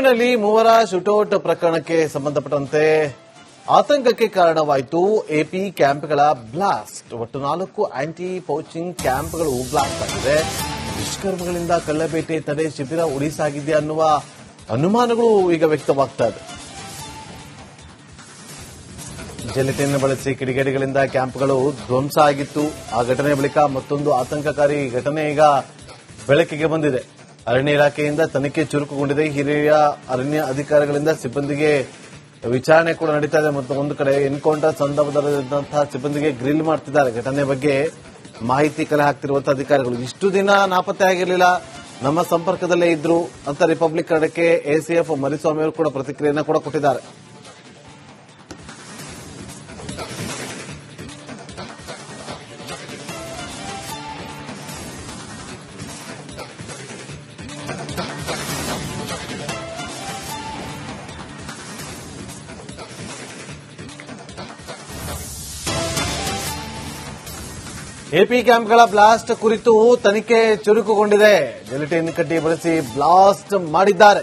ಬೆಂಗಳೂರಿನಲ್ಲಿ ಮೂವರ ಶೂಟೌಟ್ ಪ್ರಕರಣಕ್ಕೆ ಸಂಬಂಧಪಟ್ಟಂತೆ ಆತಂಕಕ್ಕೆ ಕಾರಣವಾಯಿತು ಎಪಿ ಕ್ಯಾಂಪ್ಗಳ ಬ್ಲಾಸ್ಟ್. ಒಟ್ಟು 4 ಆಂಟಿ ಪೋಚಿಂಗ್ ಕ್ಯಾಂಪ್ಗಳು ಬ್ಲಾಸ್ಟ್ ಆಗಿದೆ. ದುಷ್ಕರ್ಮಗಳಿಂದ ಕಳ್ಳಬೇಟೆ ತಡೆ ಶಿಬಿರ ಉಳಿಸಾಗಿದೆ ಅನ್ನುವ ಅನುಮಾನಗಳು ಈಗ ವ್ಯಕ್ತವಾಗ್ತಾ ಇದೆ. ಜೆಲೆಟಿನ್ ಬಳಸಿ ಕಿಡಿಗೇಡಿಗಳಿಂದ ಕ್ಯಾಂಪ್ಗಳು ಧ್ವಂಸ ಆಗಿತ್ತು. ಆ ಘಟನೆ ಬಳಿಕ ಮತ್ತೊಂದು ಆತಂಕಕಾರಿ ಘಟನೆ ಈಗ ಬೆಳಕಿಗೆ ಬಂದಿದೆ. ಅರಣ್ಯ ಇಲಾಖೆಯಿಂದ ತನಿಖೆ ಚುರುಕುಗೊಂಡಿದೆ. ಹಿರಿಯ ಅರಣ್ಯ ಅಧಿಕಾರಿಗಳಿಂದ ಸಿಬ್ಬಂದಿಗೆ ವಿಚಾರಣೆ ಕೂಡ ನಡೀತಾ ಇದೆ. ಮತ್ತು ಒಂದು ಕಡೆ ಎನ್ಕೌಂಟರ್ ಸಂದರ್ಭದಲ್ಲಿದ್ದಂತಹ ಸಿಬ್ಬಂದಿಗೆ ಗ್ರಿಲ್ ಮಾಡ್ತಿದ್ದಾರೆ. ಘಟನೆ ಬಗ್ಗೆ ಮಾಹಿತಿ ಕಲೆ ಹಾಕ್ತಿರುವಂತಹ ಅಧಿಕಾರಿಗಳು ಇಷ್ಟು ದಿನ ನಾಪತ್ತೆ ಆಗಿರಲಿಲ್ಲ, ನಮ್ಮ ಸಂಪರ್ಕದಲ್ಲೇ ಇದ್ರು ಅಂತ ರಿಪಬ್ಲಿಕ್ ಕನ್ನಡಕ್ಕೆ ಎಸಿಎಫ್ ಮರಿಸ್ವಾಮಿ ಅವರು ಕೂಡ ಪ್ರತಿಕ್ರಿಯೆಯನ್ನು ಕೂಡ ಕೊಟ್ಟಿದ್ದಾರೆ. ಎಪಿ ಕ್ಯಾಂಪ್ಗಳ ಬ್ಲಾಸ್ಟ್ ಕುರಿತು ತನಿಖೆ ಚುರುಕುಗೊಂಡಿದೆ. ಜೆಲೆಟಿನ್ ಕಡ್ಡಿ ಬಳಸಿ ಬ್ಲಾಸ್ಟ್ ಮಾಡಿದ್ದಾರೆ.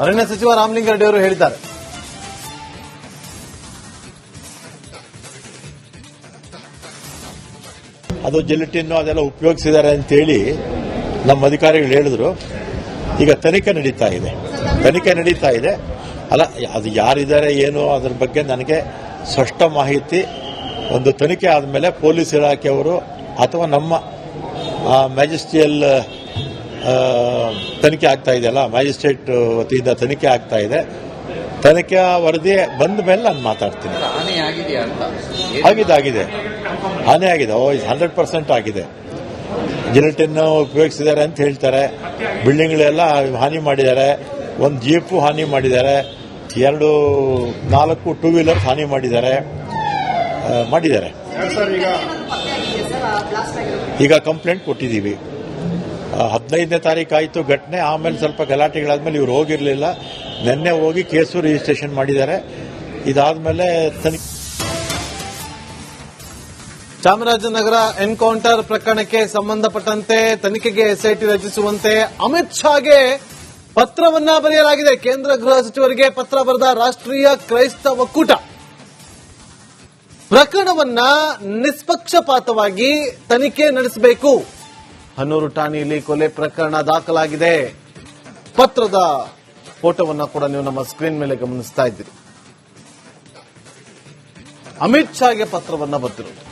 ಅರಣ್ಯ ಸಚಿವ ರಾಮಲಿಂಗಾರೆಡ್ಡಿ ಅವರು ಹೇಳಿದ್ದಾರೆ. ಅದು ಜೆಲೆಟಿನ್ ಅದೆಲ್ಲ ಉಪಯೋಗಿಸಿದ್ದಾರೆ ಅಂತೇಳಿ ನಮ್ಮ ಅಧಿಕಾರಿಗಳು ಹೇಳಿದ್ರು. ಈಗ ತನಿಖೆ ನಡೀತಾ ಇದೆ. ಅಲ್ಲ, ಅದು ಯಾರಿದ್ದಾರೆ ಏನು ಅದರ ಬಗ್ಗೆ ನನಗೆ ಸ್ಪಷ್ಟ ಮಾಹಿತಿ ಒಂದು ತನಿಖೆ ಆದಮೇಲೆ ಪೊಲೀಸ್ ಇಲಾಖೆಯವರು ಅಥವಾ ನಮ್ಮ ಮ್ಯಾಜಿಸ್ಟ್ರಿಯಲ್ ತನಿಖೆ ಆಗ್ತಾ ಇದೆಯಲ್ಲ, ಮ್ಯಾಜಿಸ್ಟ್ರೇಟ್ ವತಿಯಿಂದ ತನಿಖೆ ಆಗ್ತಾ ಇದೆ. ತನಿಖೆ ವರದಿ ಬಂದ ಮೇಲೆ ನಾನು ಮಾತಾಡ್ತೀನಿ. ಆಗಿದೆ ಹಾನಿ ಆಗಿದೆ. 100% ಆಗಿದೆ. ಜೆಲೆಟಿನ್ ಉಪಯೋಗಿಸಿದ್ದಾರೆ ಅಂತ ಹೇಳ್ತಾರೆ. ಬಿಲ್ಡಿಂಗ್ಗಳೆಲ್ಲ ಹಾನಿ ಮಾಡಿದ್ದಾರೆ. ಒಂದು ಜೀಪು ಹಾನಿ ಮಾಡಿದ್ದಾರೆ. 4 ಟೂ ವೀಲರ್ಸ್ ಹಾನಿ ಮಾಡಿದ್ದಾರೆ. ಈಗ ಕಂಪ್ಲೇಂಟ್ ಕೊಟ್ಟಿದ್ದೀವಿ. 15ನೇ ತಾರೀಕು ಆಯಿತು ಘಟನೆ. ಆಮೇಲೆ ಸ್ವಲ್ಪ ಗಲಾಟೆಗಳಾದ್ಮೇಲೆ ಇವರು ಹೋಗಿರಲಿಲ್ಲ. ನಿನ್ನೆ ಹೋಗಿ ಕೇಸು ರಿಜಿಸ್ಟ್ರೇಷನ್ ಮಾಡಿದ್ದಾರೆ. ಇದಾದ್ಮೇಲೆ ಚಾಮರಾಜನಗರ ಎನ್ಕೌಂಟರ್ ಪ್ರಕರಣಕ್ಕೆ ಸಂಬಂಧಪಟ್ಟಂತೆ ತನಿಖೆಗೆ ಎಸ್ಐಟಿ ರಚಿಸುವಂತೆ ಅಮಿತ್ ಶಾಗೆ ಪತ್ರವನ್ನ ಬರೆಯಲಾಗಿದೆ. ಕೇಂದ್ರ ಗೃಹ ಸಚಿವರಿಗೆ ಪತ್ರ ಬರೆದ ರಾಷ್ಟ್ರೀಯ ಕ್ರೈಸ್ತ ಒಕ್ಕೂಟ ಪ್ರಕರಣವನ್ನ ನಿಷ್ಪಕ್ಷಪಾತವಾಗಿ ತನಿಖೆ ನಡೆಸಬೇಕು. ಹನ್ನೂರು ಠಾಣೆಯಲ್ಲಿ ಕೊಲೆ ಪ್ರಕರಣ ದಾಖಲಾಗಿದೆ. ಪತ್ರದ ಫೋಟೋವನ್ನ ಕೂಡ ನೀವು ನಮ್ಮ ಸ್ಕ್ರೀನ್ ಮೇಲೆ ಗಮನಿಸ್ತಾ ಇದ್ದೀರಿ. ಅಮಿತ್ ಶಾಗೆ ಪತ್ರವನ್ನ ಬರೆದಿರುವುದು.